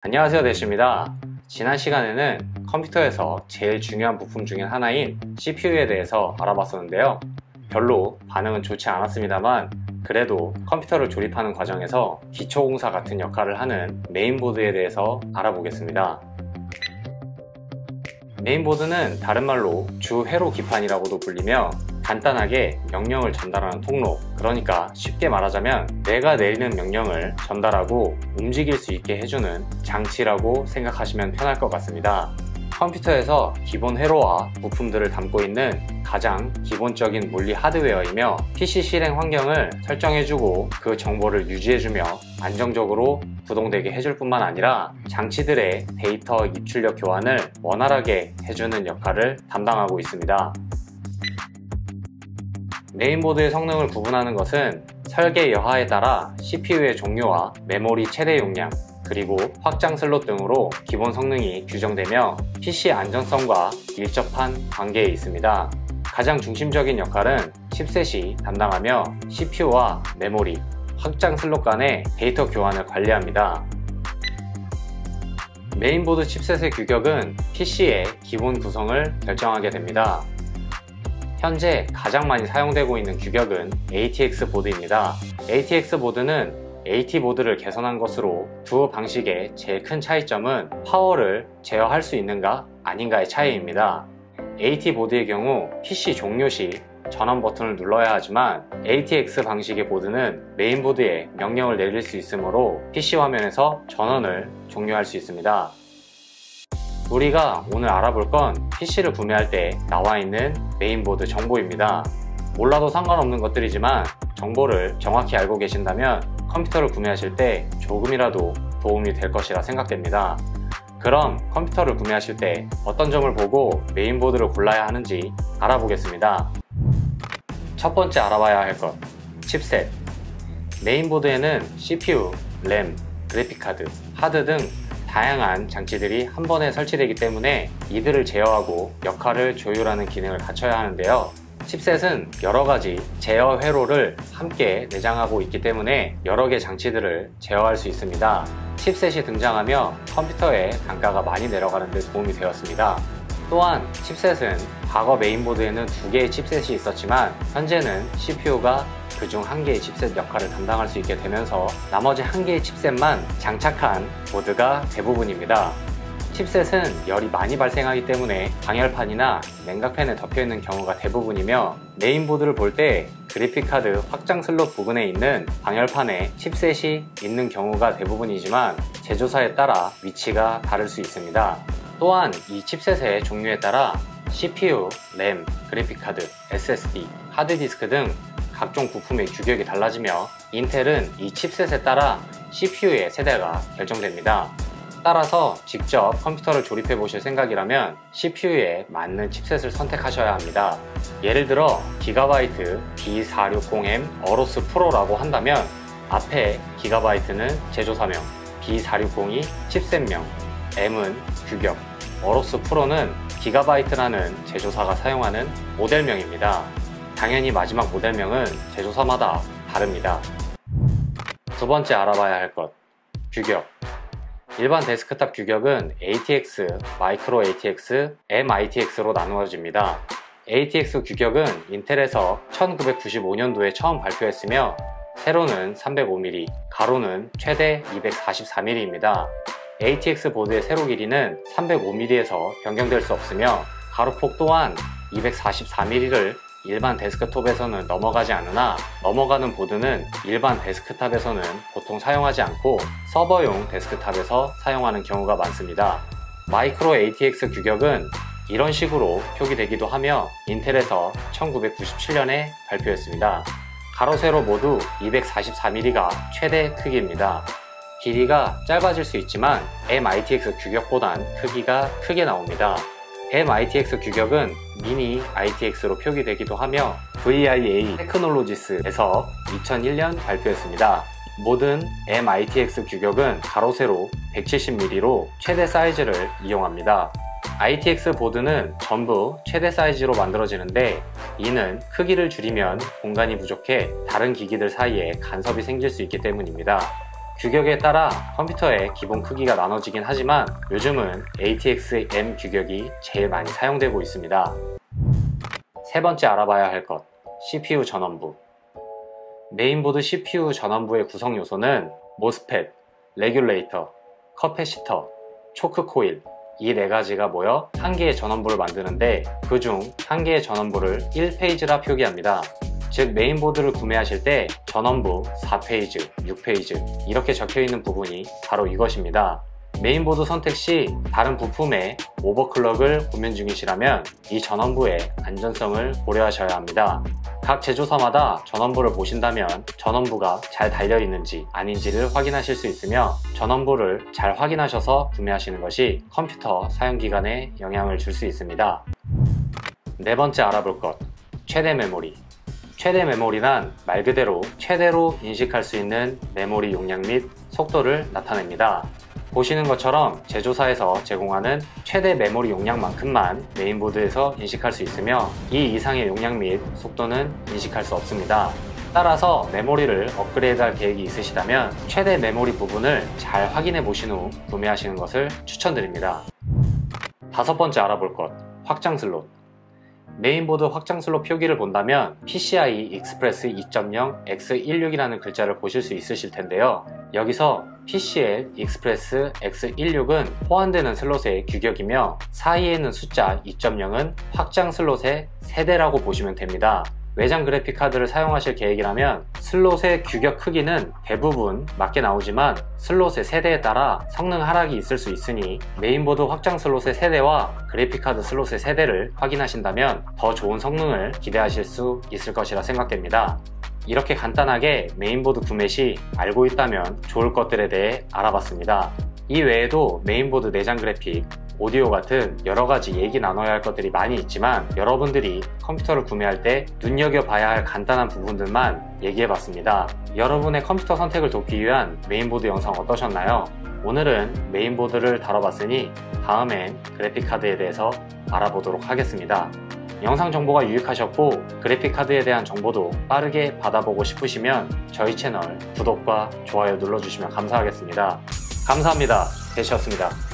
안녕하세요, 대시입니다. 지난 시간에는 컴퓨터에서 제일 중요한 부품 중에 하나인 CPU에 대해서 알아봤었는데요. 별로 반응은 좋지 않았습니다만 그래도 컴퓨터를 조립하는 과정에서 기초공사 같은 역할을 하는 메인보드에 대해서 알아보겠습니다. 메인보드는 다른 말로 주회로 기판이라고도 불리며 간단하게 명령을 전달하는 통로, 그러니까 쉽게 말하자면 내가 내리는 명령을 전달하고 움직일 수 있게 해주는 장치라고 생각하시면 편할 것 같습니다. 컴퓨터에서 기본 회로와 부품들을 담고 있는 가장 기본적인 물리 하드웨어이며 PC 실행 환경을 설정해주고 그 정보를 유지해주며 안정적으로 구동되게 해줄 뿐만 아니라 장치들의 데이터 입출력 교환을 원활하게 해주는 역할을 담당하고 있습니다. 메인보드의 성능을 구분하는 것은 설계 여하에 따라 CPU의 종류와 메모리 최대 용량, 그리고 확장 슬롯 등으로 기본 성능이 규정되며 PC 안전성과 밀접한 관계에 있습니다. 가장 중심적인 역할은 칩셋이 담당하며 CPU와 메모리, 확장 슬롯 간의 데이터 교환을 관리합니다. 메인보드 칩셋의 규격은 PC의 기본 구성을 결정하게 됩니다. 현재 가장 많이 사용되고 있는 규격은 ATX 보드입니다. ATX 보드는 AT 보드를 개선한 것으로 두 방식의 제일 큰 차이점은 파워를 제어할 수 있는가 아닌가의 차이입니다. AT 보드의 경우 PC 종료 시 전원 버튼을 눌러야 하지만 ATX 방식의 보드는 메인보드에 명령을 내릴 수 있으므로 PC 화면에서 전원을 종료할 수 있습니다. 우리가 오늘 알아볼 건 PC를 구매할 때 나와 있는 메인보드 정보입니다. 몰라도 상관없는 것들이지만 정보를 정확히 알고 계신다면 컴퓨터를 구매하실 때 조금이라도 도움이 될 것이라 생각됩니다. 그럼 컴퓨터를 구매하실 때 어떤 점을 보고 메인보드를 골라야 하는지 알아보겠습니다. 첫 번째 알아봐야 할 것, 칩셋. 메인보드에는 CPU, 램, 그래픽카드, 하드 등 다양한 장치들이 한 번에 설치되기 때문에 이들을 제어하고 역할을 조율하는 기능을 갖춰야 하는데요. 칩셋은 여러가지 제어 회로를 함께 내장하고 있기 때문에 여러 개 장치들을 제어할 수 있습니다. 칩셋이 등장하며 컴퓨터의 단가가 많이 내려가는 데 도움이 되었습니다. 또한 칩셋은 과거 메인보드에는 2개의 칩셋이 있었지만 현재는 CPU가 그중 1개의 칩셋 역할을 담당할 수 있게 되면서 나머지 1개의 칩셋만 장착한 보드가 대부분입니다. 칩셋은 열이 많이 발생하기 때문에 방열판이나 냉각팬에 덮여있는 경우가 대부분이며 메인보드를 볼 때 그래픽카드 확장 슬롯 부분에 있는 방열판에 칩셋이 있는 경우가 대부분이지만 제조사에 따라 위치가 다를 수 있습니다. 또한 이 칩셋의 종류에 따라 CPU, 램, 그래픽카드, SSD, 하드디스크 등 각종 부품의 규격이 달라지며 인텔은 이 칩셋에 따라 CPU의 세대가 결정됩니다. 따라서 직접 컴퓨터를 조립해 보실 생각이라면 CPU에 맞는 칩셋을 선택하셔야 합니다. 예를 들어 기가바이트 B460M 어로스 프로라고 한다면 앞에 기가바이트는 제조사명, B460이 칩셋명, M은 규격, 어로스 프로는 기가바이트라는 제조사가 사용하는 모델명입니다. 당연히 마지막 모델명은 제조사마다 다릅니다. 두 번째 알아봐야 할 것, 규격. 일반 데스크탑 규격은 ATX, 마이크로 ATX, MITX로 나누어집니다. ATX 규격은 인텔에서 1995년도에 처음 발표했으며 세로는 305mm, 가로는 최대 244mm입니다. ATX 보드의 세로 길이는 305mm에서 변경될 수 없으며 가로폭 또한 244mm를 일반 데스크톱에서는 넘어가지 않으나 넘어가는 보드는 일반 데스크탑에서는 보통 사용하지 않고 서버용 데스크탑에서 사용하는 경우가 많습니다. 마이크로 ATX 규격은 이런 식으로 표기되기도 하며 인텔에서 1997년에 발표했습니다. 가로 세로 모두 244mm가 최대 크기입니다. 길이가 짧아질 수 있지만 MITX 규격보단 크기가 크게 나옵니다. MITX 규격은 미니 ITX로 표기되기도 하며 VIA 테크놀로지스에서 2001년 발표했습니다. 모든 MITX 규격은 가로 세로 170mm로 최대 사이즈를 이용합니다. ITX 보드는 전부 최대 사이즈로 만들어지는데 이는 크기를 줄이면 공간이 부족해 다른 기기들 사이에 간섭이 생길 수 있기 때문입니다. 규격에 따라 컴퓨터의 기본 크기가 나눠지긴 하지만 요즘은 ATX M 규격이 제일 많이 사용되고 있습니다. 세 번째 알아봐야 할 것, CPU 전원부. 메인보드 CPU 전원부의 구성 요소는 모스펫, 레귤레이터, 커패시터, 초크 코일, 이 네 가지가 모여 한 개의 전원부를 만드는데 그중 한 개의 전원부를 1페이지라 표기합니다. 즉 메인보드를 구매하실 때 전원부 4페이지, 6페이지 이렇게 적혀있는 부분이 바로 이것입니다. 메인보드 선택 시 다른 부품에 오버클럭을 고민 중이시라면 이 전원부의 안전성을 고려하셔야 합니다. 각 제조사마다 전원부를 보신다면 전원부가 잘 달려있는지 아닌지를 확인하실 수 있으며 전원부를 잘 확인하셔서 구매하시는 것이 컴퓨터 사용기간에 영향을 줄 수 있습니다. 네 번째 알아볼 것, 최대 메모리. 최대 메모리란 말 그대로 최대로 인식할 수 있는 메모리 용량 및 속도를 나타냅니다. 보시는 것처럼 제조사에서 제공하는 최대 메모리 용량만큼만 메인보드에서 인식할 수 있으며 이 이상의 용량 및 속도는 인식할 수 없습니다. 따라서 메모리를 업그레이드할 계획이 있으시다면 최대 메모리 부분을 잘 확인해 보신 후 구매하시는 것을 추천드립니다. 다섯 번째 알아볼 것, 확장 슬롯. 메인보드 확장 슬롯 표기를 본다면 PCI Express 2.0 X16이라는 글자를 보실 수 있으실 텐데요. 여기서 PCL Express X16은 호환되는 슬롯의 규격이며 사이에 있는 숫자 2.0은 확장 슬롯의 세대라고 보시면 됩니다. 외장 그래픽카드를 사용하실 계획이라면 슬롯의 규격 크기는 대부분 맞게 나오지만 슬롯의 세대에 따라 성능 하락이 있을 수 있으니 메인보드 확장 슬롯의 세대와 그래픽카드 슬롯의 세대를 확인하신다면 더 좋은 성능을 기대하실 수 있을 것이라 생각됩니다. 이렇게 간단하게 메인보드 구매 시 알고 있다면 좋을 것들에 대해 알아봤습니다. 이 외에도 메인보드 내장 그래픽, 오디오 같은 여러가지 얘기 나눠야 할 것들이 많이 있지만 여러분들이 컴퓨터를 구매할 때 눈여겨봐야 할 간단한 부분들만 얘기해봤습니다. 여러분의 컴퓨터 선택을 돕기 위한 메인보드 영상 어떠셨나요? 오늘은 메인보드를 다뤄봤으니 다음엔 그래픽카드에 대해서 알아보도록 하겠습니다. 영상 정보가 유익하셨고 그래픽카드에 대한 정보도 빠르게 받아보고 싶으시면 저희 채널 구독과 좋아요 눌러주시면 감사하겠습니다. 감사합니다. 대시였습니다.